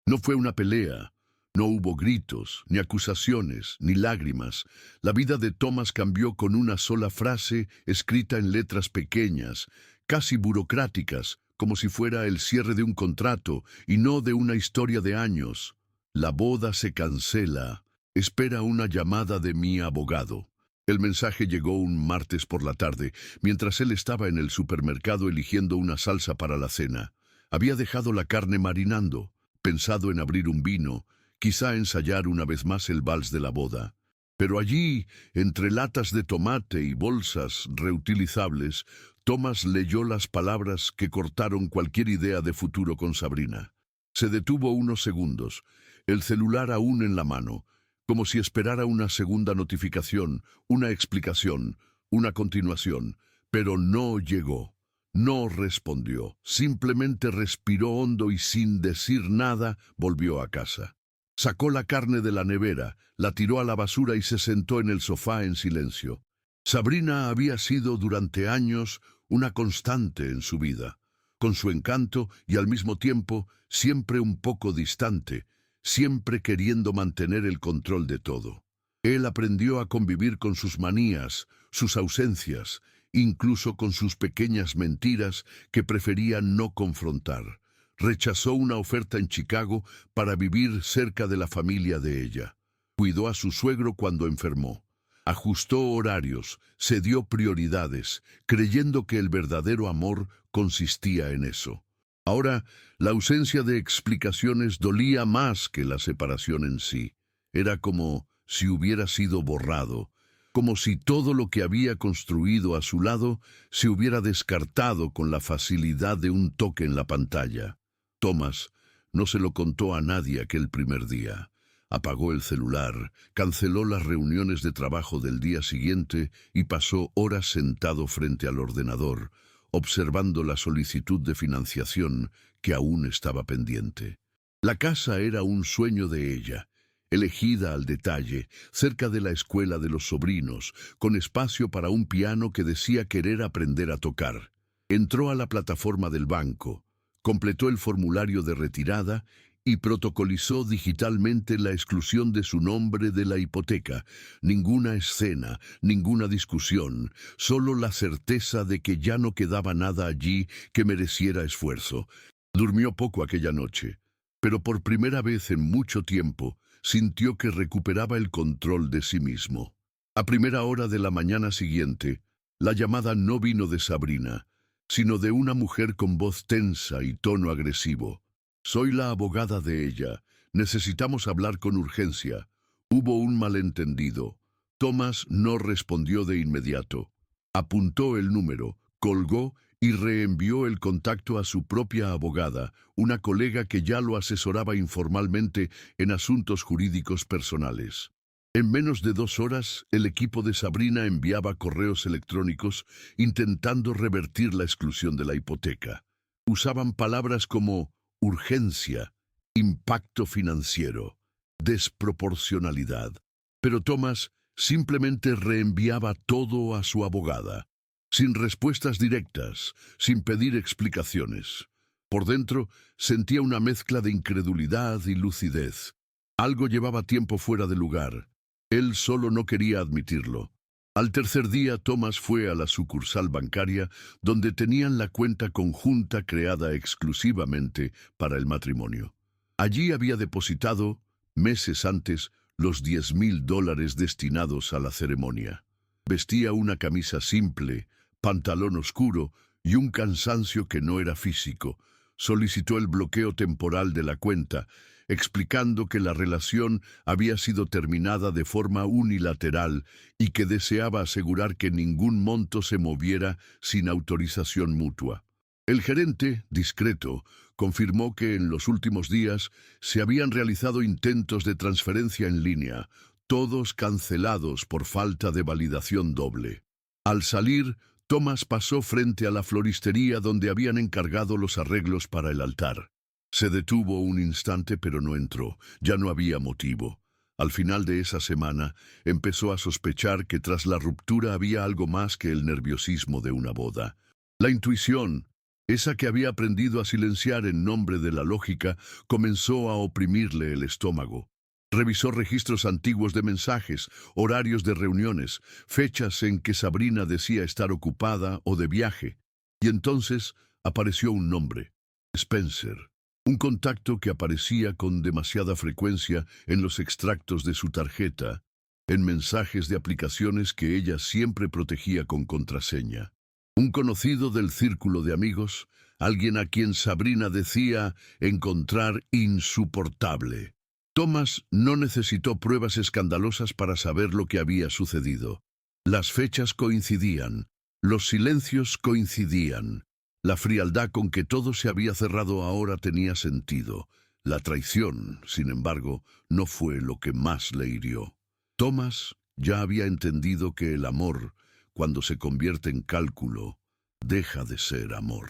No fue una pelea. No hubo gritos, ni acusaciones, ni lágrimas. La vida de Thomas cambió con una sola frase escrita en letras pequeñas, casi burocráticas, como si fuera el cierre de un contrato y no de una historia de años. La boda se cancela. Espera una llamada de mi abogado. El mensaje llegó un martes por la tarde, mientras él estaba en el supermercado eligiendo una salsa para la cena. Había dejado la carne marinando, pensado en abrir un vino, quizá ensayar una vez más el vals de la boda. Pero allí, entre latas de tomate y bolsas reutilizables, Thomas leyó las palabras que cortaron cualquier idea de futuro con Sabrina. Se detuvo unos segundos, el celular aún en la mano, como si esperara una segunda notificación, una explicación, una continuación, pero no llegó. No respondió, simplemente respiró hondo y sin decir nada volvió a casa. Sacó la carne de la nevera, la tiró a la basura y se sentó en el sofá en silencio. Sabrina había sido durante años una constante en su vida, con su encanto y al mismo tiempo siempre un poco distante, siempre queriendo mantener el control de todo. Él aprendió a convivir con sus manías, sus ausencias, incluso con sus pequeñas mentiras que prefería no confrontar. Rechazó una oferta en Chicago para vivir cerca de la familia de ella. Cuidó a su suegro cuando enfermó. Ajustó horarios, se dio prioridades, creyendo que el verdadero amor consistía en eso. Ahora, la ausencia de explicaciones dolía más que la separación en sí. Era como si hubiera sido borrado, como si todo lo que había construido a su lado se hubiera descartado con la facilidad de un toque en la pantalla. Thomas no se lo contó a nadie aquel primer día. Apagó el celular, canceló las reuniones de trabajo del día siguiente y pasó horas sentado frente al ordenador, observando la solicitud de financiación que aún estaba pendiente. La casa era un sueño de ella, elegida al detalle, cerca de la escuela de los sobrinos, con espacio para un piano que decía querer aprender a tocar. Entró a la plataforma del banco, completó el formulario de retirada y protocolizó digitalmente la exclusión de su nombre de la hipoteca. Ninguna escena, ninguna discusión, solo la certeza de que ya no quedaba nada allí que mereciera esfuerzo. Durmió poco aquella noche, pero por primera vez en mucho tiempo sintió que recuperaba el control de sí mismo. A primera hora de la mañana siguiente, la llamada no vino de Sabrina, sino de una mujer con voz tensa y tono agresivo. «Soy la abogada de ella. Necesitamos hablar con urgencia». Hubo un malentendido. Thomas no respondió de inmediato. Apuntó el número, colgó y reenvió el contacto a su propia abogada, una colega que ya lo asesoraba informalmente en asuntos jurídicos personales. En menos de 2 horas, el equipo de Sabrina enviaba correos electrónicos intentando revertir la exclusión de la hipoteca. Usaban palabras como urgencia, impacto financiero, desproporcionalidad. Pero Thomas simplemente reenviaba todo a su abogada, sin respuestas directas, sin pedir explicaciones. Por dentro sentía una mezcla de incredulidad y lucidez. Algo llevaba tiempo fuera de lugar. Él solo no quería admitirlo. Al tercer día, Thomas fue a la sucursal bancaria donde tenían la cuenta conjunta creada exclusivamente para el matrimonio. Allí había depositado, meses antes, los $10,000 destinados a la ceremonia. Vestía una camisa simple, pantalón oscuro y un cansancio que no era físico. Solicitó el bloqueo temporal de la cuenta, explicando que la relación había sido terminada de forma unilateral y que deseaba asegurar que ningún monto se moviera sin autorización mutua. El gerente, discreto, confirmó que en los últimos días se habían realizado intentos de transferencia en línea, todos cancelados por falta de validación doble. Al salir, Thomas pasó frente a la floristería donde habían encargado los arreglos para el altar. Se detuvo un instante pero no entró, ya no había motivo. Al final de esa semana empezó a sospechar que tras la ruptura había algo más que el nerviosismo de una boda. La intuición, Esa que había aprendido a silenciar en nombre de la lógica comenzó a oprimirle el estómago. Revisó registros antiguos de mensajes, horarios de reuniones, fechas en que Sabrina decía estar ocupada o de viaje. Y entonces apareció un nombre: Spencer. Un contacto que aparecía con demasiada frecuencia en los extractos de su tarjeta, en mensajes de aplicaciones que ella siempre protegía con contraseña. Un conocido del círculo de amigos, alguien a quien Sabrina decía encontrar insoportable. Thomas no necesitó pruebas escandalosas para saber lo que había sucedido. Las fechas coincidían, los silencios coincidían. La frialdad con que todo se había cerrado ahora tenía sentido. La traición, sin embargo, no fue lo que más le hirió. Thomas ya había entendido que el amor, cuando se convierte en cálculo, deja de ser amor.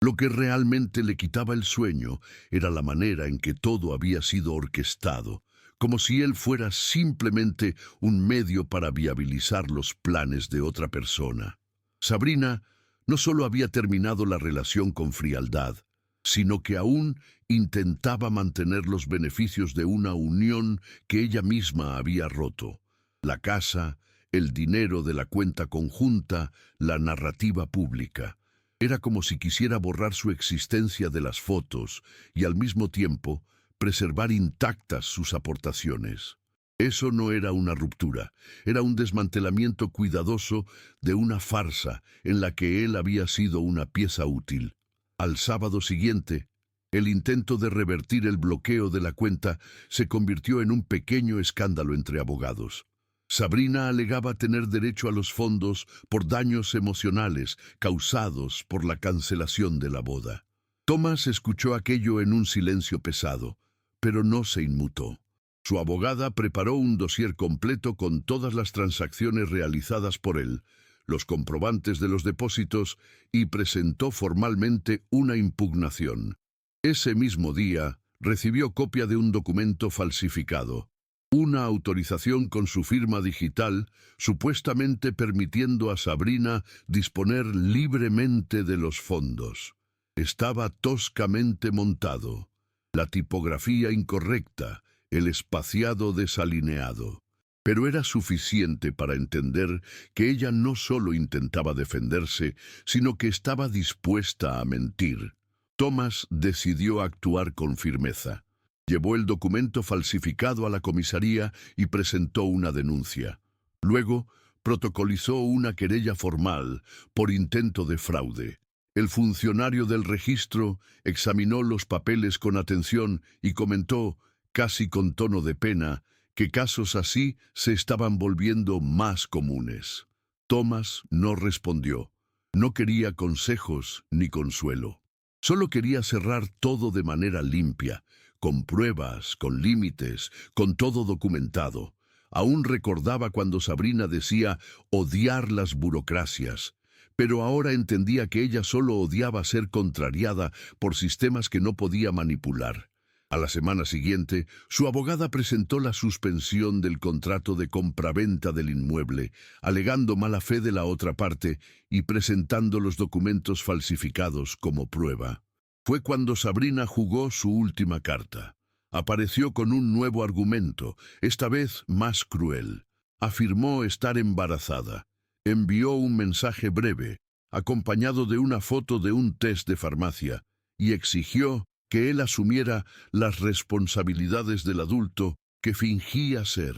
Lo que realmente le quitaba el sueño era la manera en que todo había sido orquestado, como si él fuera simplemente un medio para viabilizar los planes de otra persona. Sabrina no solo había terminado la relación con frialdad, sino que aún intentaba mantener los beneficios de una unión que ella misma había roto. La casa, el dinero de la cuenta conjunta, la narrativa pública. Era como si quisiera borrar su existencia de las fotos y al mismo tiempo preservar intactas sus aportaciones. Eso no era una ruptura, era un desmantelamiento cuidadoso de una farsa en la que él había sido una pieza útil. Al sábado siguiente, el intento de revertir el bloqueo de la cuenta se convirtió en un pequeño escándalo entre abogados. Sabrina alegaba tener derecho a los fondos por daños emocionales causados por la cancelación de la boda. Thomas escuchó aquello en un silencio pesado, pero no se inmutó. Su abogada preparó un dossier completo con todas las transacciones realizadas por él, los comprobantes de los depósitos y presentó formalmente una impugnación. Ese mismo día recibió copia de un documento falsificado, una autorización con su firma digital, supuestamente permitiendo a Sabrina disponer libremente de los fondos. Estaba toscamente montado, la tipografía incorrecta, el espaciado desalineado. Pero era suficiente para entender que ella no solo intentaba defenderse, sino que estaba dispuesta a mentir. Thomas decidió actuar con firmeza. Llevó el documento falsificado a la comisaría y presentó una denuncia. Luego, protocolizó una querella formal por intento de fraude. El funcionario del registro examinó los papeles con atención y comentó, casi con tono de pena, que casos así se estaban volviendo más comunes. Thomas no respondió. No quería consejos ni consuelo. Solo quería cerrar todo de manera limpia, con pruebas, con límites, con todo documentado. Aún recordaba cuando Sabrina decía odiar las burocracias, pero ahora entendía que ella solo odiaba ser contrariada por sistemas que no podía manipular. A la semana siguiente, su abogada presentó la suspensión del contrato de compraventa del inmueble, alegando mala fe de la otra parte y presentando los documentos falsificados como prueba. Fue cuando Sabrina jugó su última carta. Apareció con un nuevo argumento, esta vez más cruel. Afirmó estar embarazada. Envió un mensaje breve, acompañado de una foto de un test de farmacia, y exigió que él asumiera las responsabilidades del adulto que fingía ser.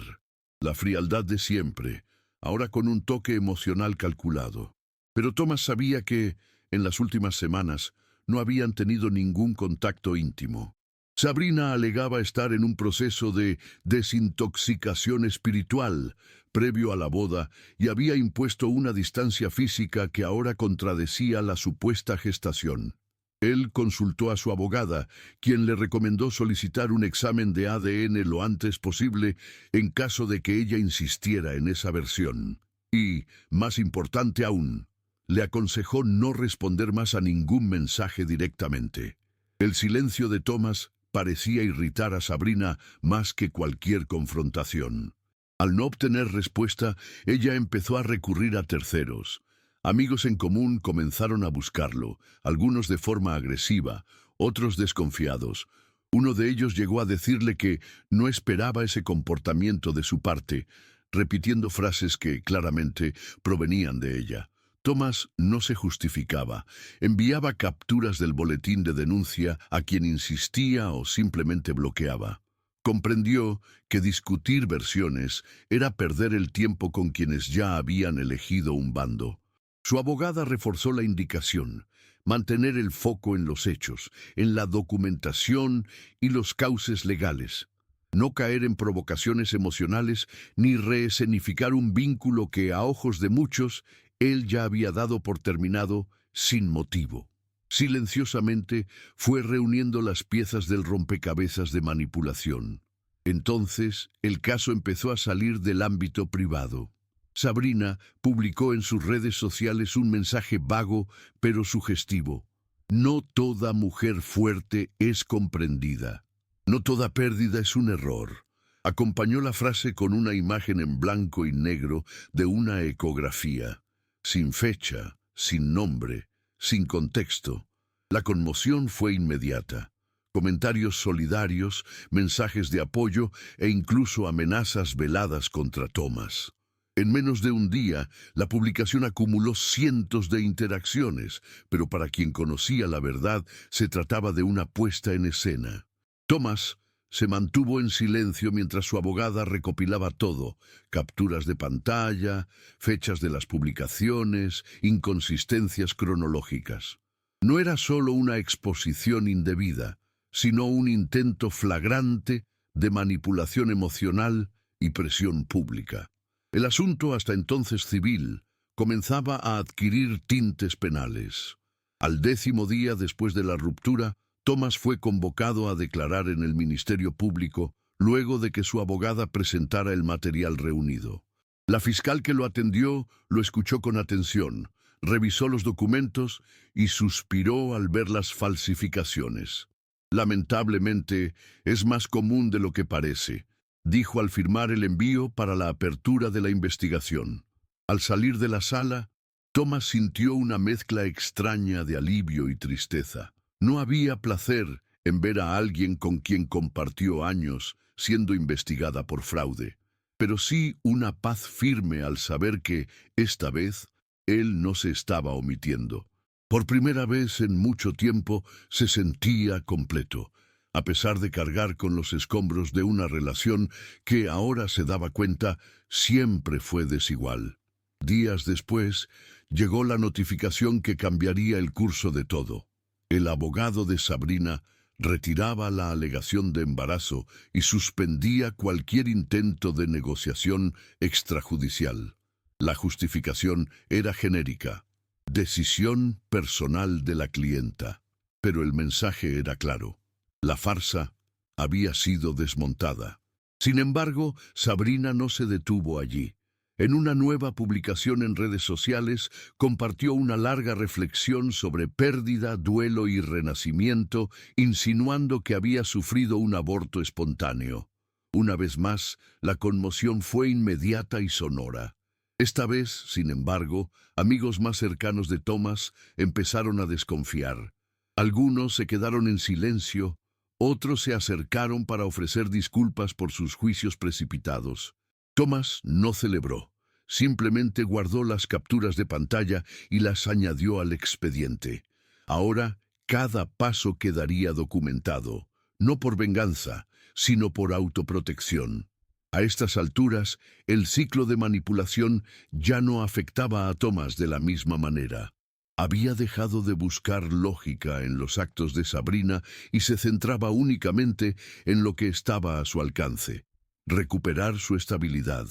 La frialdad de siempre, ahora con un toque emocional calculado. Pero Thomas sabía que, en las últimas semanas, no habían tenido ningún contacto íntimo. Sabrina alegaba estar en un proceso de desintoxicación espiritual previo a la boda y había impuesto una distancia física que ahora contradecía la supuesta gestación. Él consultó a su abogada, quien le recomendó solicitar un examen de ADN lo antes posible en caso de que ella insistiera en esa versión. Y, más importante aún, le aconsejó no responder más a ningún mensaje directamente. El silencio de Thomas parecía irritar a Sabrina más que cualquier confrontación. Al no obtener respuesta, ella empezó a recurrir a terceros, Amigos en común comenzaron a buscarlo, algunos de forma agresiva, otros desconfiados. Uno de ellos llegó a decirle que no esperaba ese comportamiento de su parte, repitiendo frases que claramente provenían de ella. Thomas no se justificaba, enviaba capturas del boletín de denuncia a quien insistía o simplemente bloqueaba. Comprendió que discutir versiones era perder el tiempo con quienes ya habían elegido un bando. Su abogada reforzó la indicación: mantener el foco en los hechos, en la documentación y los cauces legales. No caer en provocaciones emocionales ni reescenificar un vínculo que, a ojos de muchos, él ya había dado por terminado sin motivo. Silenciosamente fue reuniendo las piezas del rompecabezas de manipulación. Entonces, el caso empezó a salir del ámbito privado. Sabrina publicó en sus redes sociales un mensaje vago pero sugestivo. No toda mujer fuerte es comprendida. No toda pérdida es un error. Acompañó la frase con una imagen en blanco y negro de una ecografía, sin fecha, sin nombre, sin contexto. La conmoción fue inmediata. Comentarios solidarios, mensajes de apoyo e incluso amenazas veladas contra Thomas. En menos de un día, la publicación acumuló cientos de interacciones, pero para quien conocía la verdad, se trataba de una puesta en escena. Thomas se mantuvo en silencio mientras su abogada recopilaba todo: capturas de pantalla, fechas de las publicaciones, inconsistencias cronológicas. No era solo una exposición indebida, sino un intento flagrante de manipulación emocional y presión pública. El asunto, hasta entonces civil, comenzaba a adquirir tintes penales. Al 10º día después de la ruptura, Thomas fue convocado a declarar en el Ministerio Público luego de que su abogada presentara el material reunido. La fiscal que lo atendió lo escuchó con atención, revisó los documentos y suspiró al ver las falsificaciones. Lamentablemente, es más común de lo que parece, dijo al firmar el envío para la apertura de la investigación. Al salir de la sala, Thomas sintió una mezcla extraña de alivio y tristeza. No había placer en ver a alguien con quien compartió años siendo investigada por fraude, pero sí una paz firme al saber que, esta vez, él no se estaba omitiendo. Por primera vez en mucho tiempo se sentía completo, a pesar de cargar con los escombros de una relación que, ahora se daba cuenta, siempre fue desigual. Días después, llegó la notificación que cambiaría el curso de todo. El abogado de Sabrina retiraba la alegación de embarazo y suspendía cualquier intento de negociación extrajudicial. La justificación era genérica: decisión personal de la clienta. Pero el mensaje era claro: la farsa había sido desmontada. Sin embargo, Sabrina no se detuvo allí. En una nueva publicación en redes sociales, compartió una larga reflexión sobre pérdida, duelo y renacimiento, insinuando que había sufrido un aborto espontáneo. Una vez más, la conmoción fue inmediata y sonora. Esta vez, sin embargo, amigos más cercanos de Thomas empezaron a desconfiar. Algunos se quedaron en silencio, otros se acercaron para ofrecer disculpas por sus juicios precipitados. Thomas no celebró, simplemente guardó las capturas de pantalla y las añadió al expediente. Ahora, cada paso quedaría documentado, no por venganza, sino por autoprotección. A estas alturas, el ciclo de manipulación ya no afectaba a Thomas de la misma manera. Había dejado de buscar lógica en los actos de Sabrina y se centraba únicamente en lo que estaba a su alcance: recuperar su estabilidad.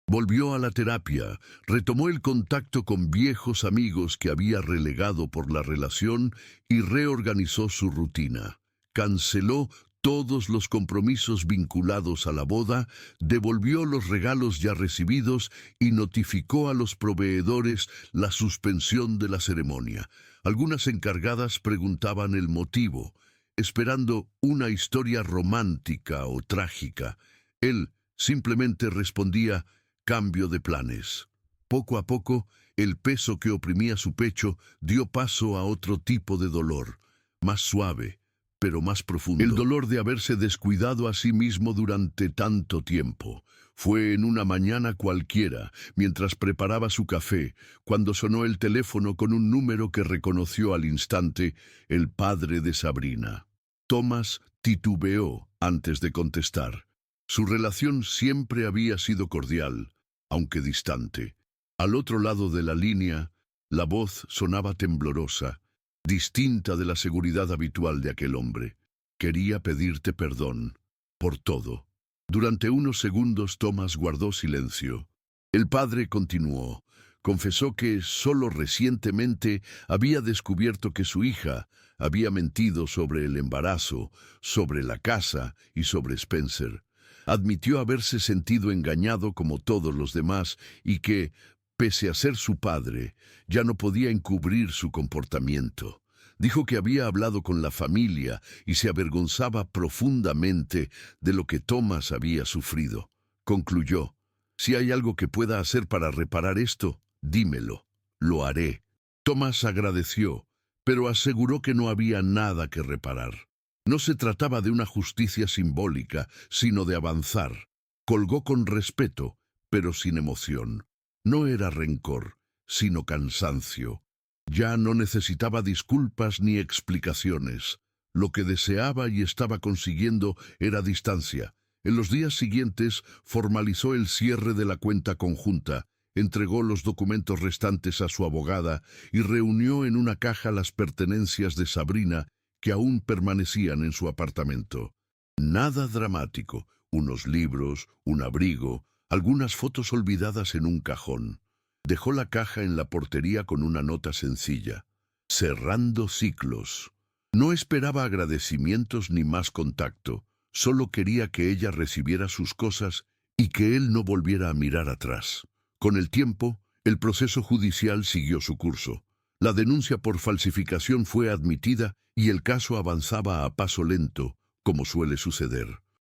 Volvió a la terapia, retomó el contacto con viejos amigos que había relegado por la relación y reorganizó su rutina. Canceló todos los compromisos vinculados a la boda, devolvió los regalos ya recibidos y notificó a los proveedores la suspensión de la ceremonia. Algunas encargadas preguntaban el motivo, esperando una historia romántica o trágica. Él simplemente respondía: cambio de planes. Poco a poco, el peso que oprimía su pecho dio paso a otro tipo de dolor, más suave, pero más profundo. El dolor de haberse descuidado a sí mismo durante tanto tiempo. Fue en una mañana cualquiera, mientras preparaba su café, cuando sonó el teléfono con un número que reconoció al instante, el padre de Sabrina. Thomas titubeó antes de contestar. Su relación siempre había sido cordial, aunque distante. Al otro lado de la línea, la voz sonaba temblorosa, distinta de la seguridad habitual de aquel hombre. Quería pedirte perdón por todo. Durante unos segundos Thomas guardó silencio. El padre continuó. Confesó que solo recientemente había descubierto que su hija había mentido sobre el embarazo, sobre la casa y sobre Spencer. Admitió haberse sentido engañado como todos los demás y que, pese a ser su padre, ya no podía encubrir su comportamiento. Dijo que había hablado con la familia y se avergonzaba profundamente de lo que Thomas había sufrido. Concluyó: si hay algo que pueda hacer para reparar esto, dímelo. Lo haré. Thomas agradeció, pero aseguró que no había nada que reparar. No se trataba de una justicia simbólica, sino de avanzar. Colgó con respeto, pero sin emoción. No era rencor, sino cansancio. Ya no necesitaba disculpas ni explicaciones. Lo que deseaba y estaba consiguiendo era distancia. En los días siguientes formalizó el cierre de la cuenta conjunta, entregó los documentos restantes a su abogada y reunió en una caja las pertenencias de Sabrina que aún permanecían en su apartamento. Nada dramático, unos libros, un abrigo, algunas fotos olvidadas en un cajón. Dejó la caja en la portería con una nota sencilla: cerrando ciclos. No esperaba agradecimientos ni más contacto, solo quería que ella recibiera sus cosas y que él no volviera a mirar atrás. Con el tiempo, el proceso judicial siguió su curso. La denuncia por falsificación fue admitida y el caso avanzaba a paso lento, como suele suceder.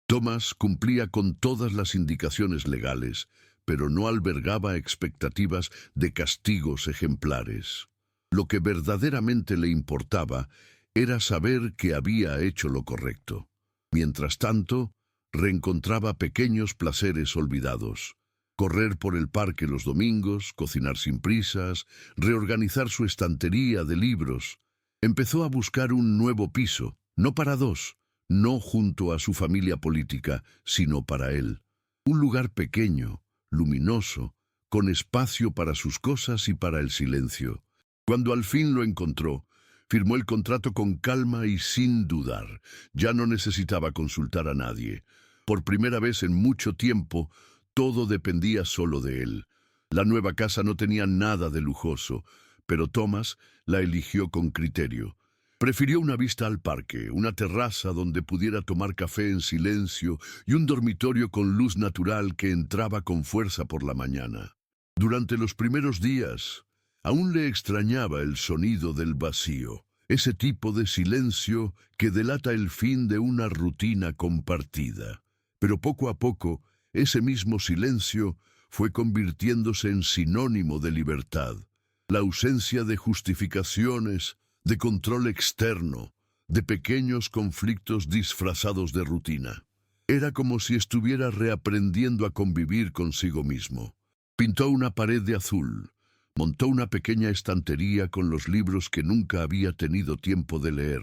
Thomas cumplía con todas las indicaciones legales, pero no albergaba expectativas de castigos ejemplares. Lo que verdaderamente le importaba era saber que había hecho lo correcto. Mientras tanto, reencontraba pequeños placeres olvidados: correr por el parque los domingos, cocinar sin prisas, reorganizar su estantería de libros. Empezó a buscar un nuevo piso, no para dos, no junto a su familia política, sino para él. Un lugar pequeño, luminoso, con espacio para sus cosas y para el silencio. Cuando al fin lo encontró, firmó el contrato con calma y sin dudar. Ya no necesitaba consultar a nadie. Por primera vez en mucho tiempo, todo dependía solo de él. La nueva casa no tenía nada de lujoso, pero Thomas la eligió con criterio. Prefirió una vista al parque, una terraza donde pudiera tomar café en silencio y un dormitorio con luz natural que entraba con fuerza por la mañana. Durante los primeros días, aún le extrañaba el sonido del vacío, ese tipo de silencio que delata el fin de una rutina compartida. Pero poco a poco, ese mismo silencio fue convirtiéndose en sinónimo de libertad. La ausencia de justificaciones, de control externo, de pequeños conflictos disfrazados de rutina. Era como si estuviera reaprendiendo a convivir consigo mismo. Pintó una pared de azul, montó una pequeña estantería con los libros que nunca había tenido tiempo de leer,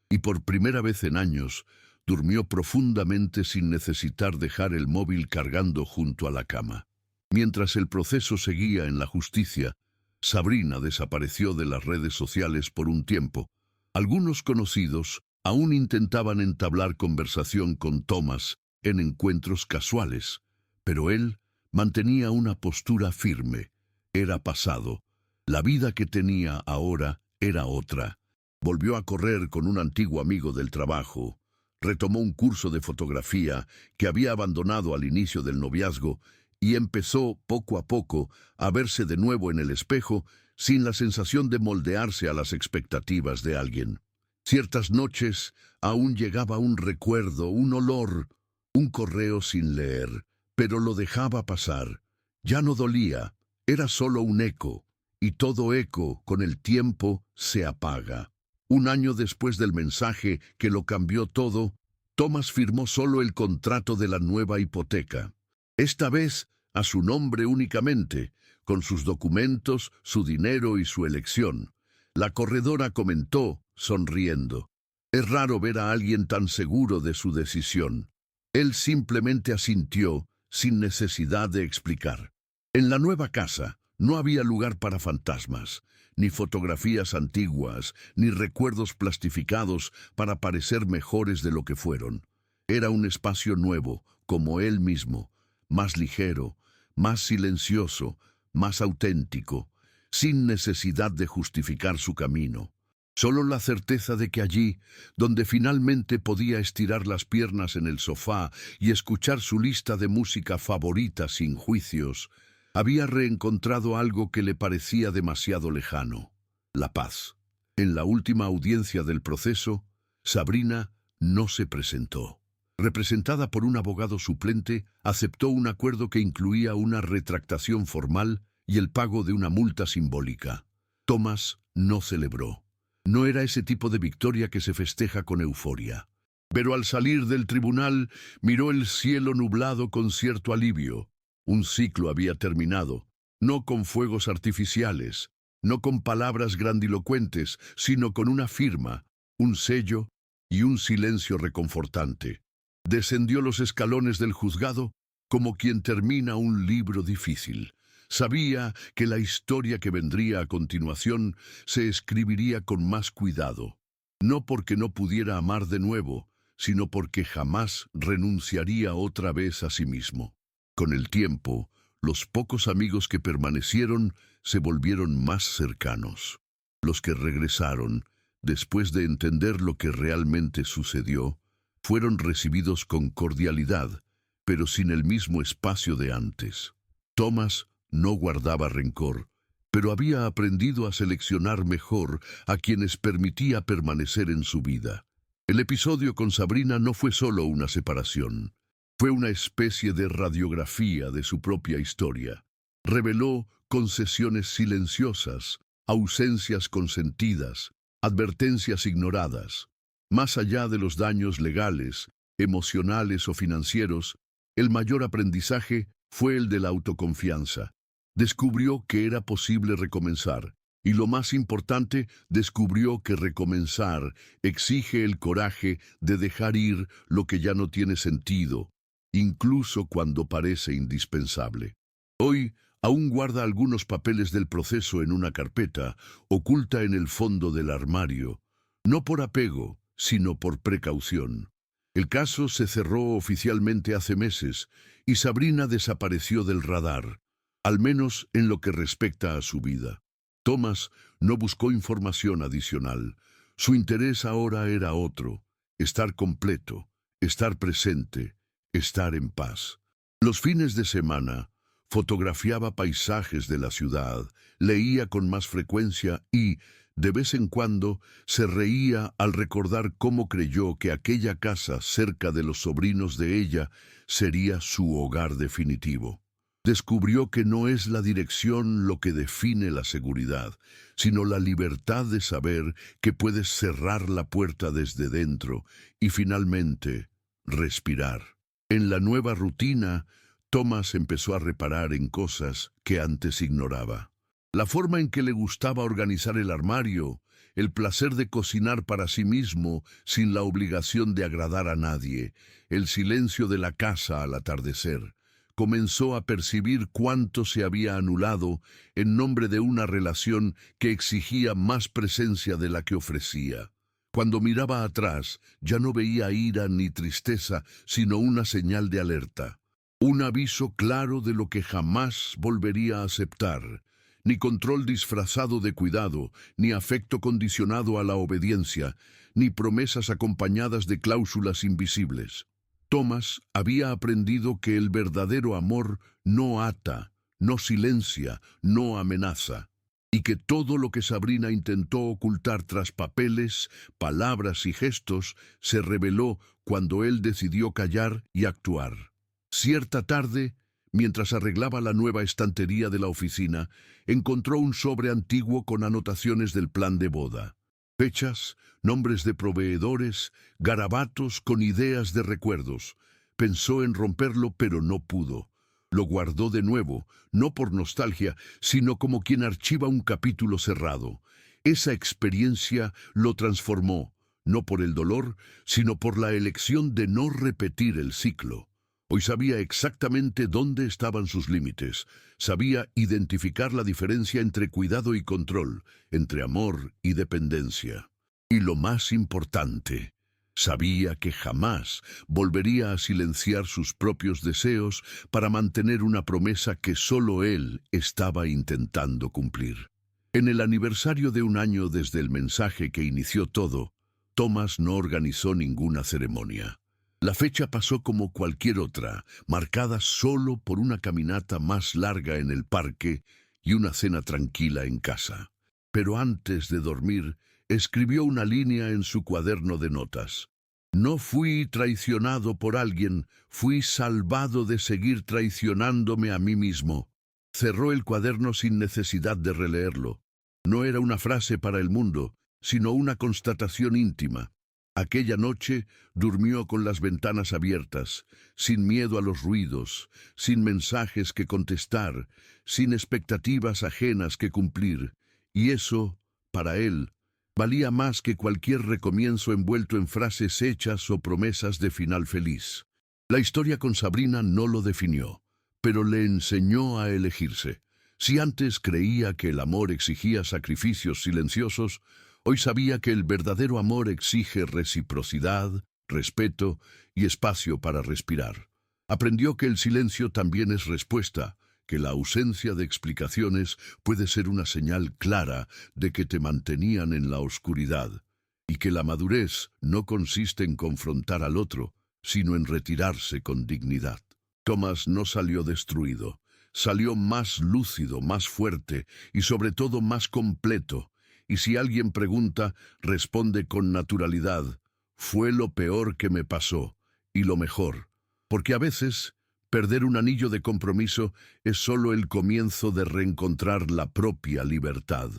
y por primera vez en años durmió profundamente sin necesitar dejar el móvil cargando junto a la cama. Mientras el proceso seguía en la justicia, Sabrina desapareció de las redes sociales por un tiempo. Algunos conocidos aún intentaban entablar conversación con Thomas en encuentros casuales, pero él mantenía una postura firme. Era pasado. La vida que tenía ahora era otra. Volvió a correr con un antiguo amigo del trabajo. Retomó un curso de fotografía que había abandonado al inicio del noviazgo y empezó, poco a poco, a verse de nuevo en el espejo sin la sensación de moldearse a las expectativas de alguien. Ciertas noches aún llegaba un recuerdo, un olor, un correo sin leer, pero lo dejaba pasar. Ya no dolía, Era solo un eco, y todo eco, con el tiempo, se apaga. Un año después del mensaje que lo cambió todo, Thomas firmó solo el contrato de la nueva hipoteca. Esta vez, a su nombre únicamente, con sus documentos, su dinero y su elección. La corredora comentó, sonriendo: «Es raro ver a alguien tan seguro de su decisión». Él simplemente asintió, sin necesidad de explicar. En la nueva casa no había lugar para fantasmas, ni fotografías antiguas, ni recuerdos plastificados para parecer mejores de lo que fueron. Era un espacio nuevo, como él mismo, más ligero, más silencioso, más auténtico, sin necesidad de justificar su camino. Solo la certeza de que allí, donde finalmente podía estirar las piernas en el sofá y escuchar su lista de música favorita sin juicios, había reencontrado algo que le parecía demasiado lejano: la paz. En la última audiencia del proceso, Sabrina no se presentó. Representada por un abogado suplente, aceptó un acuerdo que incluía una retractación formal y el pago de una multa simbólica. Thomas no celebró. No era ese tipo de victoria que se festeja con euforia. Pero al salir del tribunal, miró el cielo nublado con cierto alivio. Un ciclo había terminado, no con fuegos artificiales, no con palabras grandilocuentes, sino con una firma, un sello y un silencio reconfortante. Descendió los escalones del juzgado como quien termina un libro difícil. Sabía que la historia que vendría a continuación se escribiría con más cuidado, no porque no pudiera amar de nuevo, sino porque jamás renunciaría otra vez a sí mismo. Con el tiempo, los pocos amigos que permanecieron se volvieron más cercanos. Los que regresaron, después de entender lo que realmente sucedió, fueron recibidos con cordialidad, pero sin el mismo espacio de antes. Thomas no guardaba rencor, pero había aprendido a seleccionar mejor a quienes permitía permanecer en su vida. El episodio con Sabrina no fue solo una separación. Fue una especie de radiografía de su propia historia. Reveló concesiones silenciosas, ausencias consentidas, advertencias ignoradas. Más allá de los daños legales, emocionales o financieros, el mayor aprendizaje fue el de la autoconfianza. Descubrió que era posible recomenzar, y lo más importante, descubrió que recomenzar exige el coraje de dejar ir lo que ya no tiene sentido, incluso cuando parece indispensable. Hoy aún guarda algunos papeles del proceso en una carpeta, oculta en el fondo del armario, no por apego, sino por precaución. El caso se cerró oficialmente hace meses y Sabrina desapareció del radar, al menos en lo que respecta a su vida. Thomas no buscó información adicional. Su interés ahora era otro: estar completo, estar presente, estar en paz. Los fines de semana fotografiaba paisajes de la ciudad, leía con más frecuencia y, de vez en cuando, se reía al recordar cómo creyó que aquella casa cerca de los sobrinos de ella sería su hogar definitivo. Descubrió que no es la dirección lo que define la seguridad, sino la libertad de saber que puedes cerrar la puerta desde dentro y finalmente respirar. En la nueva rutina, Thomas empezó a reparar en cosas que antes ignoraba. La forma en que le gustaba organizar el armario, el placer de cocinar para sí mismo sin la obligación de agradar a nadie, el silencio de la casa al atardecer. Comenzó a percibir cuánto se había anulado en nombre de una relación que exigía más presencia de la que ofrecía. Cuando miraba atrás, ya no veía ira ni tristeza, sino una señal de alerta. Un aviso claro de lo que jamás volvería a aceptar. Ni control disfrazado de cuidado, ni afecto condicionado a la obediencia, ni promesas acompañadas de cláusulas invisibles. Thomas había aprendido que el verdadero amor no ata, no silencia, no amenaza, y que todo lo que Sabrina intentó ocultar tras papeles, palabras y gestos se reveló cuando él decidió callar y actuar. Cierta tarde, Mientras arreglaba la nueva estantería de la oficina, encontró un sobre antiguo con anotaciones del plan de boda. Fechas, nombres de proveedores, garabatos con ideas de recuerdos. Pensó en romperlo, pero no pudo. Lo guardó de nuevo, no por nostalgia, sino como quien archiva un capítulo cerrado. Esa experiencia lo transformó, no por el dolor, sino por la elección de no repetir el ciclo. Hoy sabía exactamente dónde estaban sus límites. Sabía identificar la diferencia entre cuidado y control, entre amor y dependencia. Y lo más importante, sabía que jamás volvería a silenciar sus propios deseos para mantener una promesa que solo él estaba intentando cumplir. En el aniversario de un año desde el mensaje que inició todo, Thomas no organizó ninguna ceremonia. La fecha pasó como cualquier otra, marcada solo por una caminata más larga en el parque y una cena tranquila en casa. Pero antes de dormir, escribió una línea en su cuaderno de notas. No fui traicionado por alguien, fui salvado de seguir traicionándome a mí mismo. Cerró el cuaderno sin necesidad de releerlo. No era una frase para el mundo, sino una constatación íntima. Aquella noche durmió con las ventanas abiertas, sin miedo a los ruidos, sin mensajes que contestar, sin expectativas ajenas que cumplir. Y eso, para él, valía más que cualquier recomienzo envuelto en frases hechas o promesas de final feliz. La historia con Sabrina no lo definió, pero le enseñó a elegirse. Si antes creía que el amor exigía sacrificios silenciosos, hoy sabía que el verdadero amor exige reciprocidad, respeto y espacio para respirar. Aprendió que el silencio también es respuesta, que la ausencia de explicaciones puede ser una señal clara de que te mantenían en la oscuridad, y que la madurez no consiste en confrontar al otro, sino en retirarse con dignidad. Thomas no salió destruido, salió más lúcido, más fuerte y sobre todo más completo. Y si alguien pregunta, responde con naturalidad: fue lo peor que me pasó, y lo mejor. Porque a veces, perder un anillo de compromiso es solo el comienzo de reencontrar la propia libertad.